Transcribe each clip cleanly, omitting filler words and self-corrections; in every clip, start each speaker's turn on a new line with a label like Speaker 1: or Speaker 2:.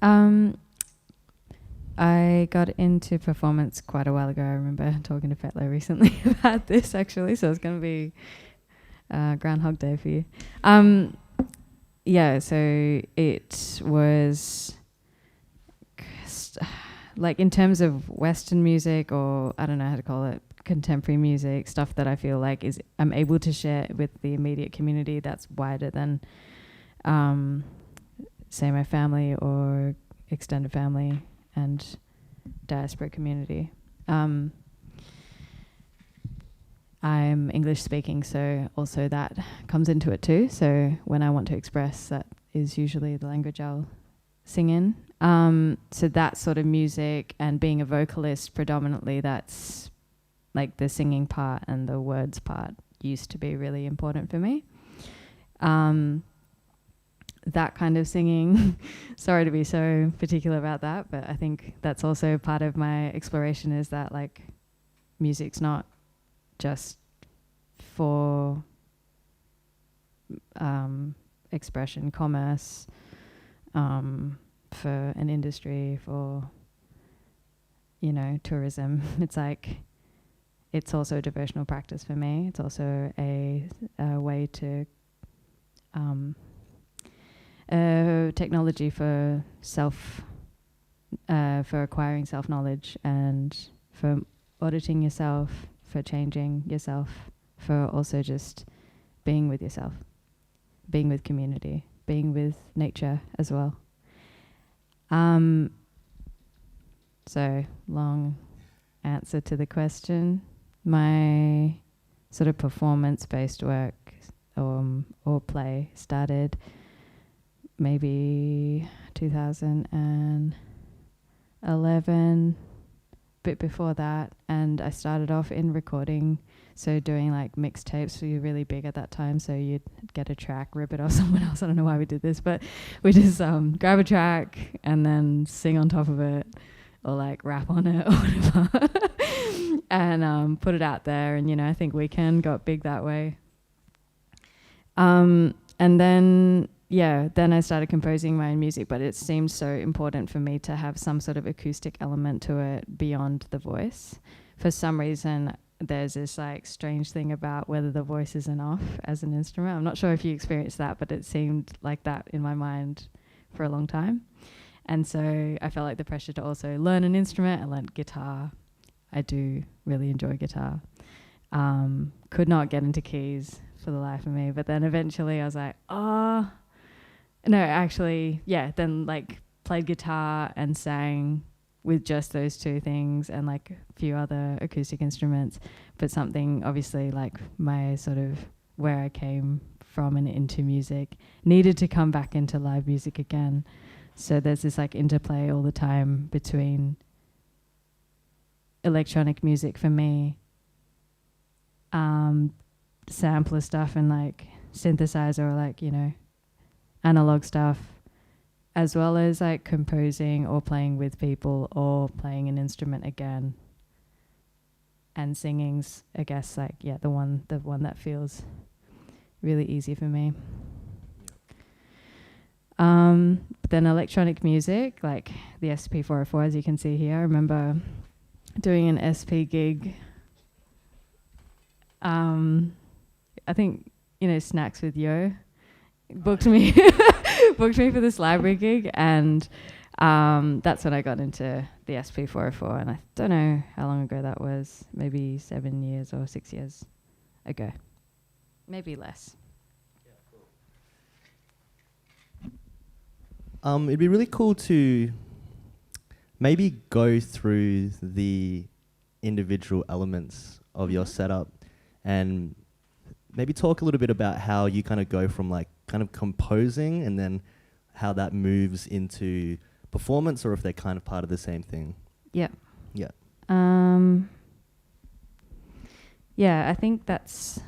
Speaker 1: Um, I got into performance quite a while ago. I remember talking to Fetlo recently about this, actually, so it's going to be Groundhog Day for you. Yeah, so it was like in terms of Western music, or I don't know how to call it, contemporary music, stuff that I feel like I'm able to share with the immediate community that's wider than, say, my family or extended family and diaspora community. I'm English speaking, so also that comes into it too. So when I want to express, that is usually the language I'll sing in. So that sort of music, and being a vocalist predominantly, that's like the singing part and the words part used to be really important for me. That kind of singing, sorry to be so particular about that, but I think that's also part of my exploration, is that like music's not just for expression, commerce, for an industry, for, you know, tourism. It's like, it's also a devotional practice for me. It's also a way to technology for for acquiring self-knowledge, and for auditing yourself, for changing yourself, for also just being with yourself, being with community, being with nature as well. So long answer to the question. My sort of performance-based work or play started maybe 2011, bit before that, and I started off in recording, so doing like mixtapes. We were really big at that time, so you'd get a track, rip it off someone else. I don't know why we did this, but we just grab a track and then sing on top of it, or like rap on it or whatever, and put it out there. And, you know, I think Weekend got big that way. And then I started composing my own music, but it seemed so important for me to have some sort of acoustic element to it beyond the voice. For some reason, there's this like strange thing about whether the voice is enough as an instrument. I'm not sure if you experienced that, but it seemed like that in my mind for a long time. And so I felt like the pressure to also learn an instrument. I learned guitar. I do really enjoy guitar. Could not get into keys for the life of me. But then eventually I was like, then like played guitar and sang with just those two things, and like a few other acoustic instruments. But something, obviously, like my sort of where I came from and into music needed to come back into live music again. So there's this like interplay all the time between electronic music for me, sampler stuff, and like synthesizer, or like, you know, analog stuff, as well as like composing or playing with people or playing an instrument again. And singing's, I guess, like, yeah, the one that feels really easy for me. But then electronic music, like the SP404, as you can see here. I remember doing an SP gig. I think, you know, Snacks with Yo booked me for this library gig, and that's when I got into the SP404, and I don't know how long ago that was, maybe 7 years or 6 years ago, maybe less.
Speaker 2: It'd be really cool to maybe go through the individual elements of your setup, and maybe talk a little bit about how you kind of go from like kind of composing, and then how that moves into performance, or if they're kind of part of the same thing.
Speaker 1: Yeah.
Speaker 2: Yeah.
Speaker 1: Yeah, I think that's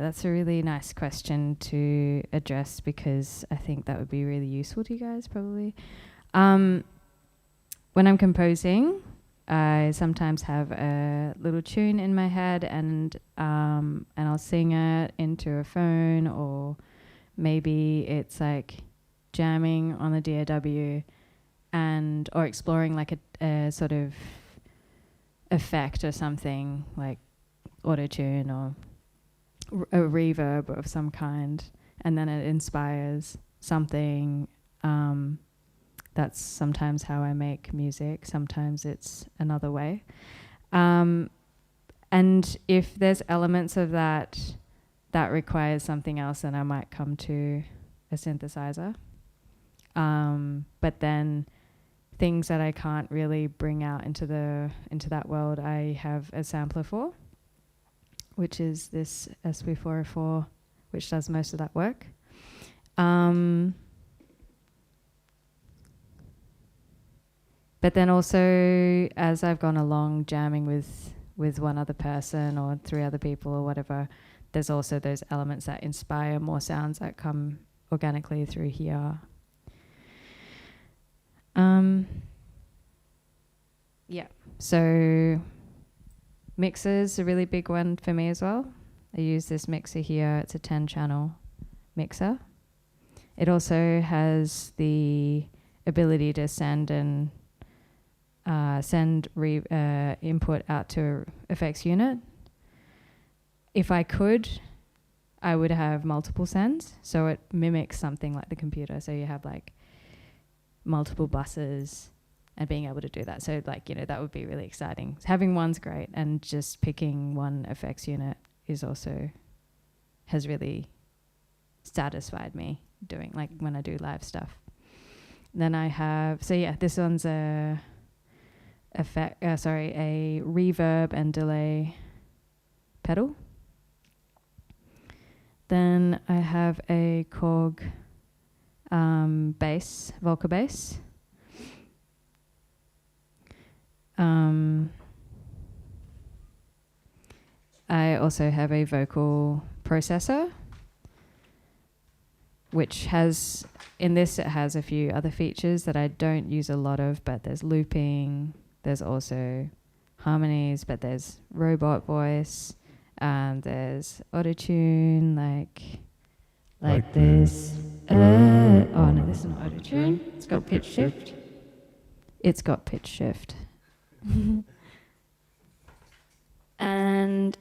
Speaker 1: that's a really nice question to address, because I think that would be really useful to you guys probably. When I'm composing, I sometimes have a little tune in my head, and I'll sing it into a phone, or maybe it's like jamming on the DAW and or exploring like a sort of effect or something like auto-tune or a reverb of some kind, and then it inspires something. That's sometimes how I make music. Sometimes it's another way. And if there's elements of that requires something else, then I might come to a synthesizer. But then things that I can't really bring out into that world, I have a sampler for, which is this SP404, which does most of that work. But then also, as I've gone along jamming with one other person or 3 other people or whatever, there's also those elements that inspire more sounds that come organically through here. Yeah, so mixers a really big one for me as well. I use this mixer here. It's a 10-channel mixer. It also has the ability to send input out to effects unit. If I could, I would have multiple sends, so it mimics something like the computer. So you have like multiple buses and being able to do that. So like, that would be really exciting. Having one's great, and just picking one effects unit has really satisfied me doing, like when I do live stuff. Then I have, this one's a reverb and delay pedal. Then I have a Korg bass, Volca bass. I also have a vocal processor, which has, it has a few other features that I don't use a lot of, but there's looping, there's also harmonies, but there's robot voice, there's auto-tune, like this. Oh no, this is not auto-tune. It's got pitch shift. And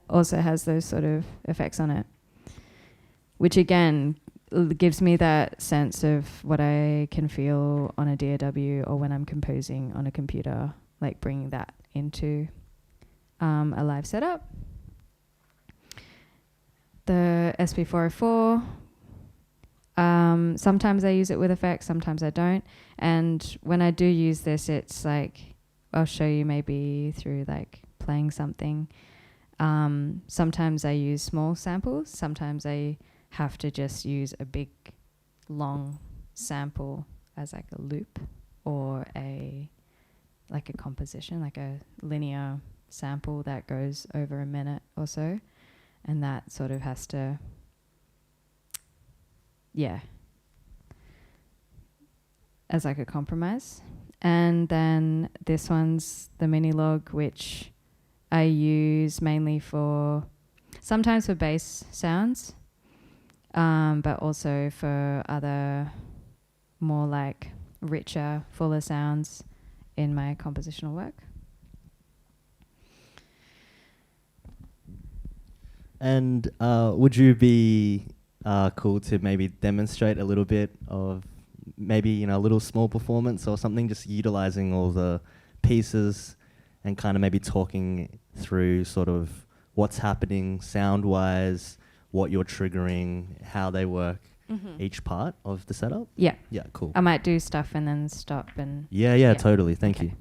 Speaker 1: also has those sort of effects on it, which again gives me that sense of what I can feel on a DAW or when I'm composing on a computer, like bringing that into a live setup. The SP404, sometimes I use it with effects, sometimes I don't. And when I do use this, it's like, I'll show you maybe through like playing something. Sometimes I use small samples. Sometimes I have to just use a big, long sample as like a loop or a composition, like a linear sample that goes over a minute or so. And that sort of has to, as like a compromise. And then this one's the mini log, which I use mainly sometimes for bass sounds, but also for other more like richer, fuller sounds in my compositional work.
Speaker 2: And would you be cool to maybe demonstrate a little bit of maybe, a little small performance or something, just utilizing all the pieces and kind of maybe talking through sort of what's happening sound-wise, what you're triggering, how they work, each part of the setup?
Speaker 1: Yeah.
Speaker 2: Yeah, cool.
Speaker 1: I might do stuff and then stop and...
Speaker 2: Yeah, totally. Thank you.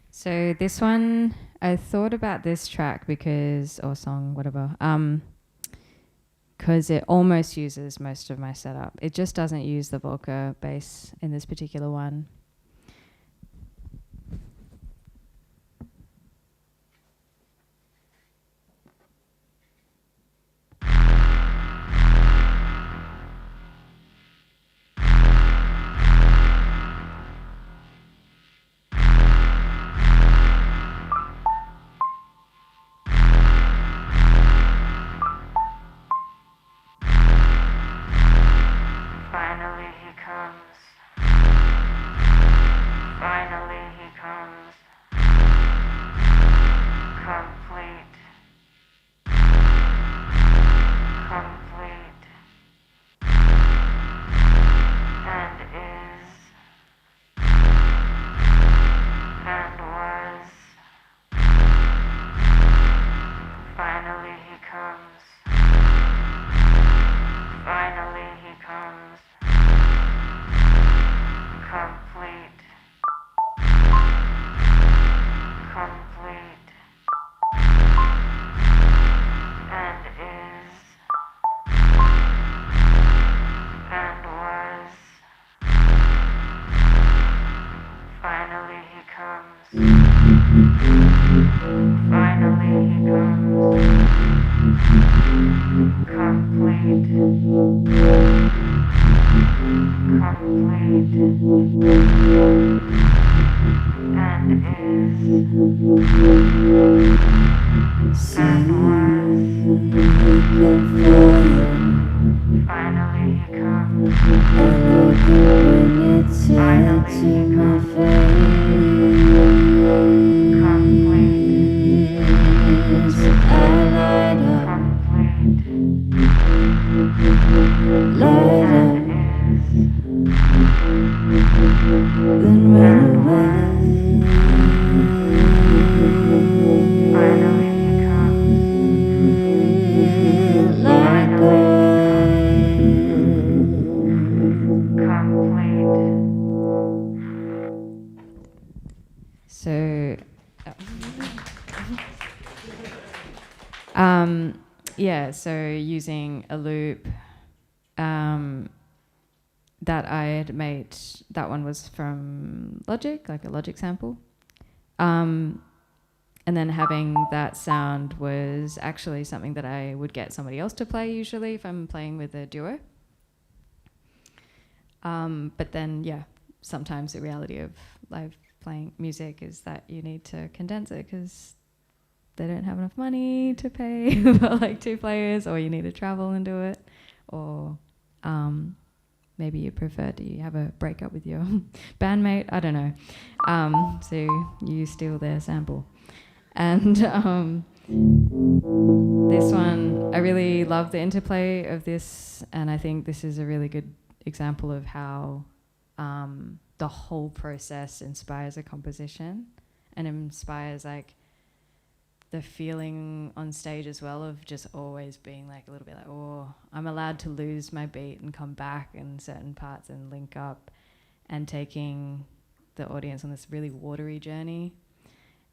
Speaker 1: So this one, I thought about this track or song, whatever, because it almost uses most of my setup. It just doesn't use the Volca bass in this particular one. So, yeah, so using a loop that I had made, that one was from Logic, like a Logic sample. And then having that sound was actually something that I would get somebody else to play usually if I'm playing with a duo. But then, yeah, sometimes the reality of live playing music is that you need to condense it because they don't have enough money to pay for like 2 players, or you need to travel and do it, or maybe you prefer to have a breakup with your bandmate, I don't know. So you steal their sample. And this one, I really love the interplay of this, and I think this is a really good example of how the whole process inspires a composition and inspires like the feeling on stage as well of just always being like a little bit like, oh, I'm allowed to lose my beat and come back in certain parts and link up, and taking the audience on this really watery journey.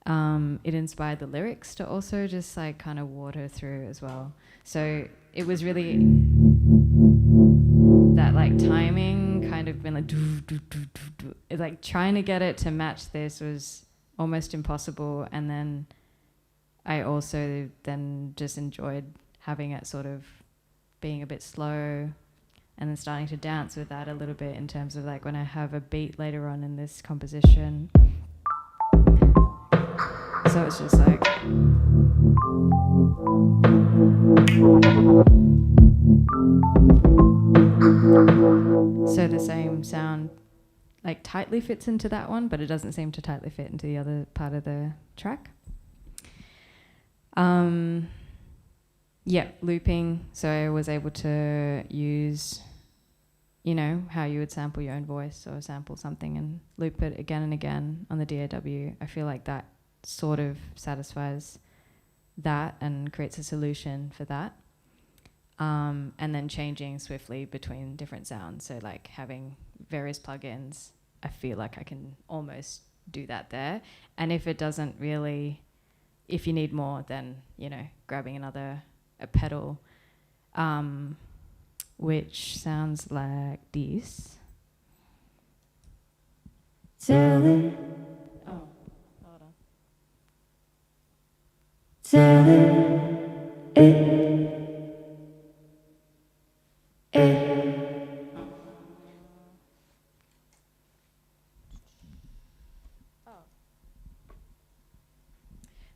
Speaker 1: It inspired the lyrics to also just like kind of water through as well. So it was really that like timing kind of been like it's like trying to get it to match this was almost impossible. And then I also then just enjoyed having it sort of being a bit slow and then starting to dance with that a little bit in terms of like when I have a beat later on in this composition. So it's just like so the same sound like tightly fits into that one, but it doesn't seem to tightly fit into the other part of the track. Yeah, looping. So I was able to use, you know, how you would sample your own voice or sample something and loop it again and again on the DAW. I feel like that sort of satisfies that and creates a solution for that. And then changing swiftly between different sounds. So like having various plugins, I feel like I can almost do that there. And if it doesn't really, if you need more, then, you know, grabbing a pedal, which sounds like this.
Speaker 3: Tell it.
Speaker 1: Oh, hold on.
Speaker 3: Tell it.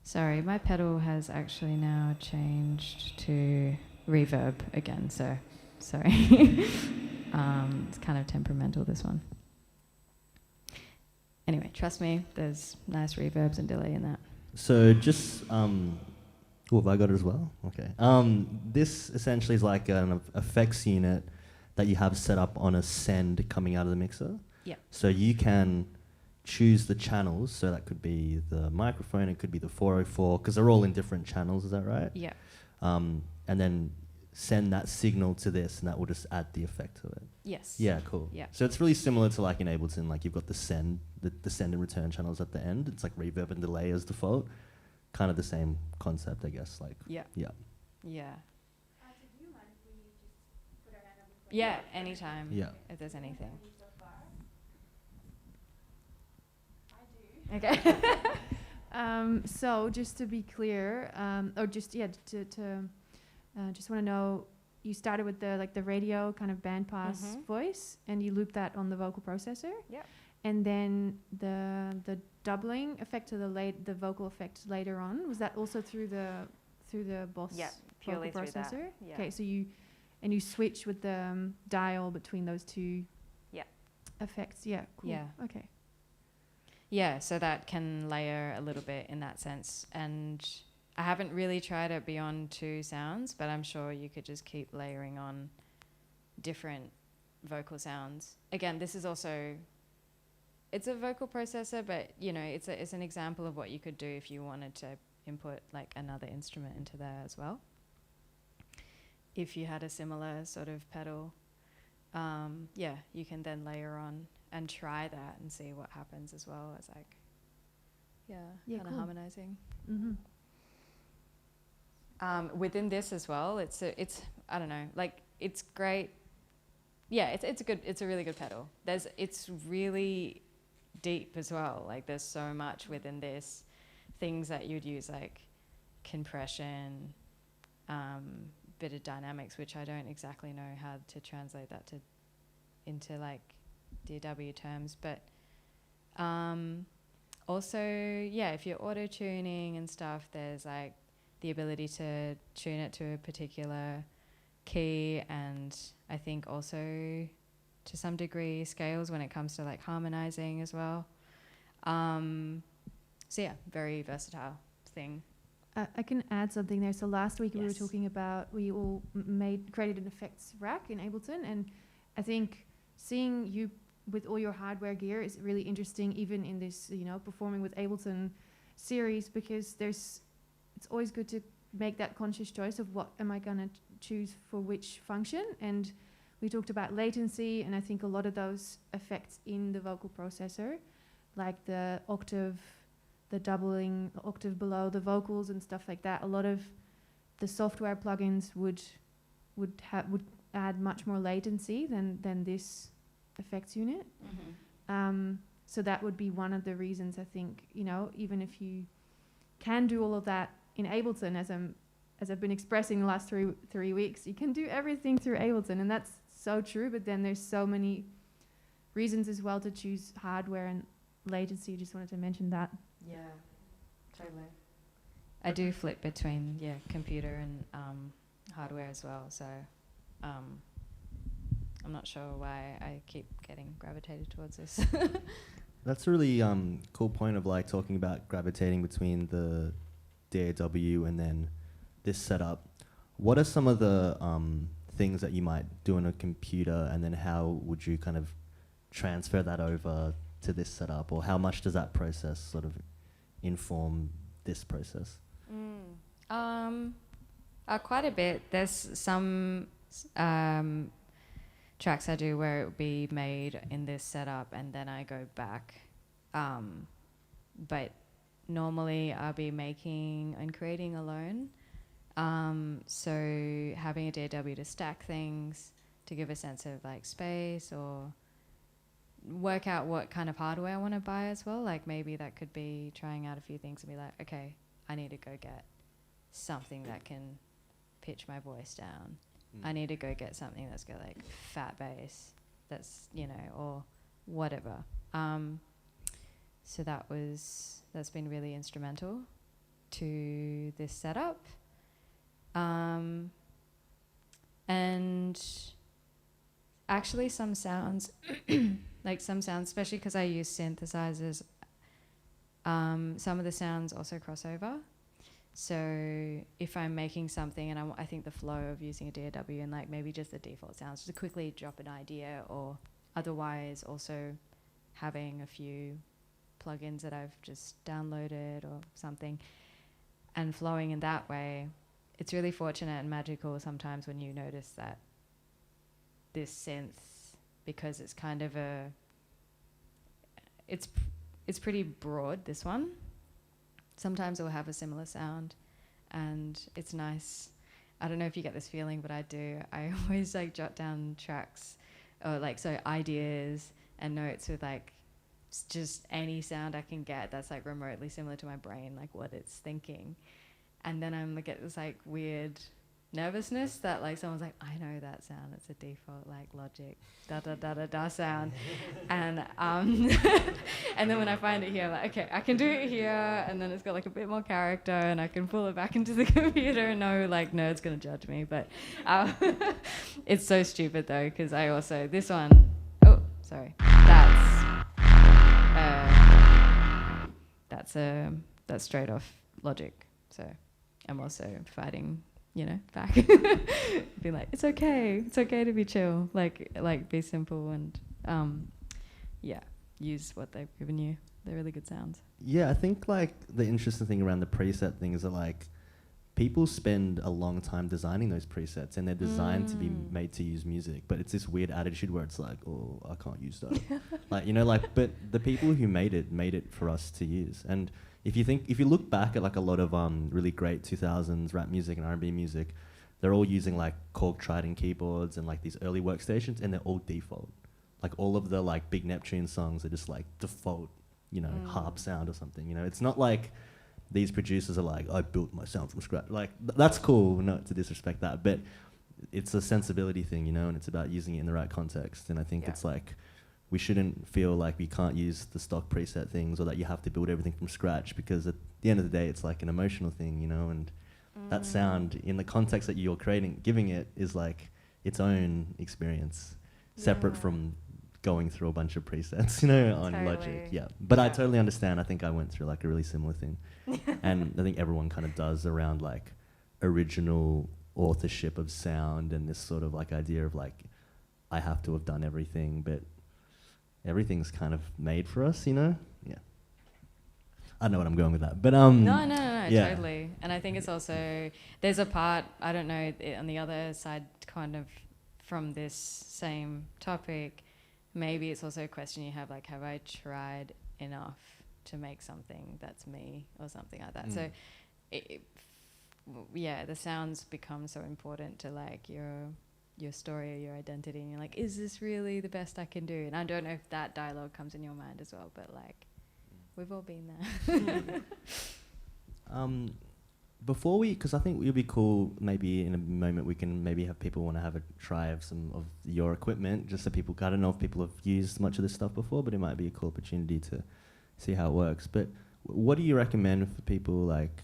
Speaker 1: Sorry, my pedal has actually now changed to reverb again, so sorry. It's kind of temperamental, this one. Anyway, trust me, there's nice reverbs and delay in that.
Speaker 2: So just, have I got it as well? Okay. This essentially is like an effects unit that you have set up on a send coming out of the mixer.
Speaker 1: Yeah.
Speaker 2: So you can choose the channels, so that could be the microphone, it could be the 404, because they're all in different channels, is that right?
Speaker 1: Yeah.
Speaker 2: And then send that signal to this, and that will just add the effect to it.
Speaker 1: Yes.
Speaker 2: Yeah, cool.
Speaker 1: Yeah.
Speaker 2: So it's really similar to like in Ableton, like you've got the send and return channels at the end. It's like reverb and delay as default. Kind of the same concept, I guess. Like,
Speaker 1: Yeah.
Speaker 2: yeah.
Speaker 1: Yeah.
Speaker 4: Do you mind if we just put our hand up with questions?
Speaker 1: Yeah, anytime.
Speaker 2: Yeah.
Speaker 1: If there's anything.
Speaker 4: So far? I do.
Speaker 1: Okay.
Speaker 4: So just to be clear, or just just want to know, you started with the radio kind of bandpass voice, and you looped that on the vocal processor.
Speaker 1: Yep.
Speaker 4: And then the doubling effect to the vocal effect later on, was that also through the Boss
Speaker 1: Yeah, purely
Speaker 4: vocal
Speaker 1: through that.
Speaker 4: processor?
Speaker 1: Yeah.
Speaker 4: Okay, so you switch with the dial between those two.
Speaker 1: Yeah.
Speaker 4: Effects. Yeah. Cool.
Speaker 1: Yeah.
Speaker 4: Okay.
Speaker 1: Yeah, so that can layer a little bit in that sense. And I haven't really tried it beyond 2 sounds, but I'm sure you could just keep layering on different vocal sounds. Again, this is also, it's a vocal processor, but you know, it's an example of what you could do if you wanted to input like another instrument into there as well. If you had a similar sort of pedal, yeah, you can then layer on and try that and see what happens as well as like, yeah, kind of
Speaker 4: cool.
Speaker 1: harmonizing.
Speaker 4: Mm-hmm.
Speaker 1: Within this as well, it's I don't know, like it's great. Yeah, it's a really good pedal. It's really deep as well. Like there's so much within this, things that you'd use like compression, bit of dynamics, which I don't exactly know how to translate that into like DAW terms, but also, yeah, if you're auto tuning and stuff, there's like the ability to tune it to a particular key, and I think also to some degree scales when it comes to like harmonizing as well. So yeah, very versatile thing.
Speaker 4: I can add something there. So last week we were
Speaker 1: Yes.
Speaker 4: talking about, we all created an effects rack in Ableton, and I think seeing you with all your hardware gear is really interesting, even in this, performing with Ableton series, because it's always good to make that conscious choice of what am I gonna choose for which function. And we talked about latency, and I think a lot of those effects in the vocal processor, like the octave, the doubling, the octave below the vocals and stuff like that, a lot of the software plugins would add much more latency than this effects unit. So that would be one of the reasons, I think, even if you can do all of that in Ableton, as I've been expressing the last three weeks, you can do everything through Ableton, and that's so true. But then there's so many reasons as well to choose hardware and latency. Just wanted to mention that.
Speaker 1: Yeah, totally. I do flip between computer and hardware as well, so I'm not sure why I keep getting gravitated towards this.
Speaker 2: That's a really cool point of like talking about gravitating between the DAW and then this setup. What are some of the things that you might do on a computer, and then how would you kind of transfer that over to this setup, or how much does that process sort of inform this process?
Speaker 1: Quite a bit. There's some tracks I do where it would be made in this setup and then I go back. But normally I'll be making and creating alone. So having a DAW to stack things, to give a sense of like space, or work out what kind of hardware I want to buy as well. Like maybe that could be trying out a few things and be like, okay, I need to go get something that can pitch my voice down. I need to go get something that's got like fat bass, that's, or whatever. So that's been really instrumental to this setup. And actually some sounds, especially because I use synthesizers, some of the sounds also cross over. So if I'm making something and I think the flow of using a DAW and like maybe just the default sounds, just to quickly drop an idea, or otherwise also having a few plugins that I've just downloaded or something and flowing in that way, it's really fortunate and magical sometimes when you notice that this synth, because it's kind of it's pretty broad, this one. Sometimes it will have a similar sound, and it's nice. I don't know if you get this feeling, but I do. I always like jot down tracks, or like so ideas and notes with like just any sound I can get that's like remotely similar to my brain, like what it's thinking. And then I'm like, get this like weird nervousness that like someone's like, I know that sound, it's a default like Logic da da da da da sound. And and then when I find it here, I'm like, okay, I can do it here, and then it's got like a bit more character, and I can pull it back into the computer. No like nerd's gonna judge me, but it's so stupid though, because I also, this one, oh sorry, that's straight off Logic. So I'm also fighting, you know, back. Be like, it's okay to be chill, like be simple and yeah, use what they've given you. They're really good sounds.
Speaker 2: Yeah, I think like the interesting thing around the preset thing is that like people spend a long time designing those presets, and they're designed to be made to use music, but it's this weird attitude where it's like, oh, I can't use that. Like, you know, like, but the people who made it for us to use. And if you look back at like a lot of really great 2000s rap music and R&B music, they're all using like Korg Trident keyboards and like these early workstations, and they're all default. Like all of the like big Neptune songs are just like default, you know, harp sound or something. You know, it's not like these producers are like, I built my sound from scratch. Like that's cool, not to disrespect that, but it's a sensibility thing, you know, and it's about using it in the right context. And I think it's like, we shouldn't feel like we can't use the stock preset things, or that you have to build everything from scratch, because at the end of the day, it's like an emotional thing, you know, and that sound in the context that you're giving it is like its own experience, separate from going through a bunch of presets, you know, on Logic. Yeah. But I totally understand. I think I went through like a really similar thing. And I think everyone kind of does around like original authorship of sound, and this sort of like idea of like, I have to have done everything, but everything's kind of made for us, you know? Yeah. I don't know what I'm going with that, but
Speaker 1: No, totally. And I think it's also, there's a part, I don't know, on the other side kind of from this same topic, maybe it's also a question you have, like, have I tried enough to make something that's me, or something like that? So the sounds become so important to like your story or your identity, and you're like, is this really the best I can do? And I don't know if that dialogue comes in your mind as well, but like, we've all been there.
Speaker 2: Before because I think it would be cool, maybe in a moment we can maybe have people want to have a try of some of your equipment, just so people, I don't know if people have used much of this stuff before, but it might be a cool opportunity to see how it works. But what do you recommend for people, like,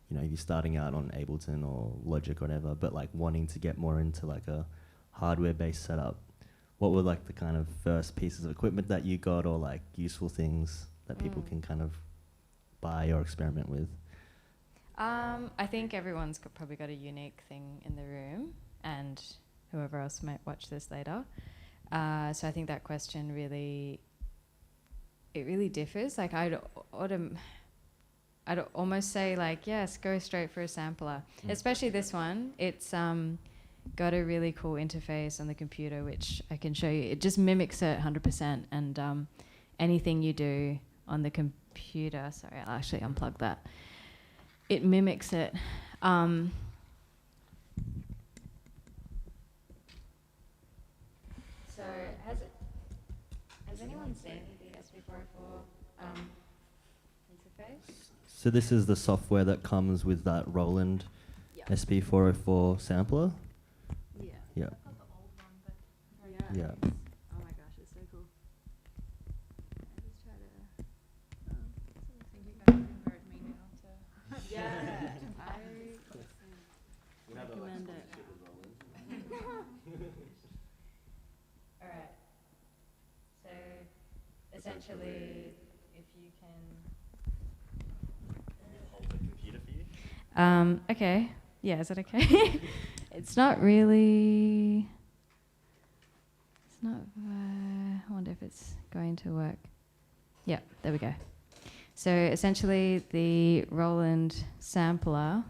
Speaker 2: you know, if you're starting out on Ableton or Logic or whatever, but like wanting to get more into like a hardware-based setup? What were like the kind of first pieces of equipment that you got, or like useful things that people can kind of buy or experiment with?
Speaker 1: I think everyone's probably got a unique thing in the room, and whoever else might watch this later. So I think that question really differs. Like I'd almost say like, yes, go straight for a sampler. Especially this one. It's got a really cool interface on the computer, which I can show you. It just mimics it 100%, and anything you do on the computer, sorry, I'll actually unplug that. It mimics it. So has anyone seen the SP404 interface?
Speaker 2: So this is the software that comes with that Roland SP404 sampler?
Speaker 1: Yeah.
Speaker 2: Yeah.
Speaker 4: I've got the old one, but
Speaker 2: Yeah.
Speaker 1: Oh my gosh, it's so cool. I just try to...
Speaker 4: I think you guys convert me now to...
Speaker 1: Yeah, I recommend it. Alright. So, essentially, if you can...
Speaker 2: Hold the computer for you?
Speaker 1: Okay. Yeah, is that okay? It's not really... It's not... I wonder if it's going to work. Yeah, there we go. So essentially the Roland sampler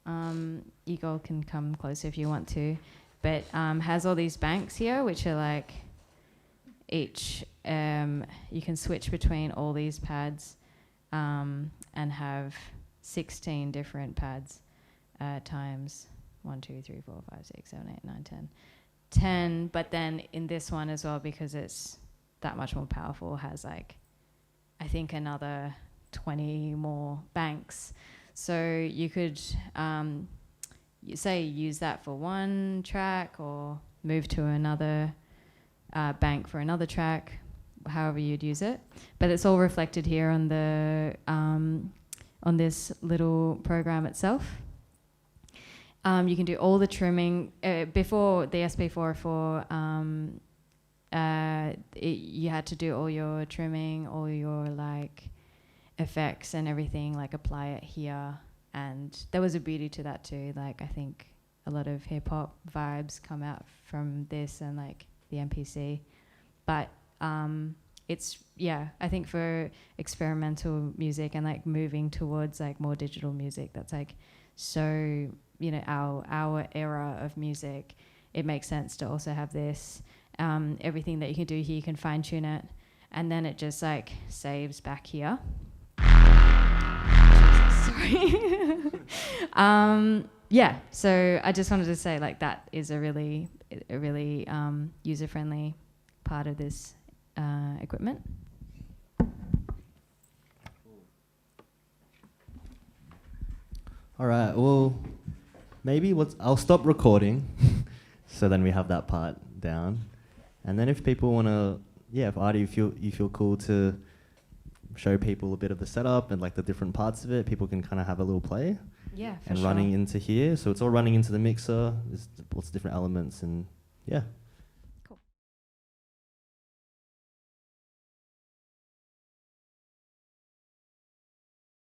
Speaker 1: You all can come closer if you want to, but has all these banks here, which are like each, you can switch between all these pads and have 16 different pads times 1, 2, 3, 4, 5, 6, 7, 8, 9, 10. 10, but then in this one as well, because it's that much more powerful, has like, I think another 20 more banks. So you could use that for one track or move to another bank for another track, however you'd use it. But it's all reflected here on the on this little program itself. You can do all the trimming before the SP404. You had to do all your trimming, all your like effects and everything, like apply it here. And there was a beauty to that too. Like I think a lot of hip hop vibes come out from this and like the MPC. But it's, yeah, I think for experimental music and like moving towards like more digital music, that's like so, you know, our era of music, it makes sense to also have this. Everything that you can do here, you can fine tune it, and then it just like saves back here. Jesus, sorry. Yeah, so I just wanted to say like that is a really user-friendly part of this equipment.
Speaker 2: All right, well, maybe I'll stop recording so then we have that part down. And then if people want to, yeah, if Aarti, you feel cool to show people a bit of the setup and like the different parts of it, people can kind of have a little play.
Speaker 1: Yeah, for
Speaker 2: and
Speaker 1: sure.
Speaker 2: running into here. So it's all running into the mixer. There's lots of different elements and yeah.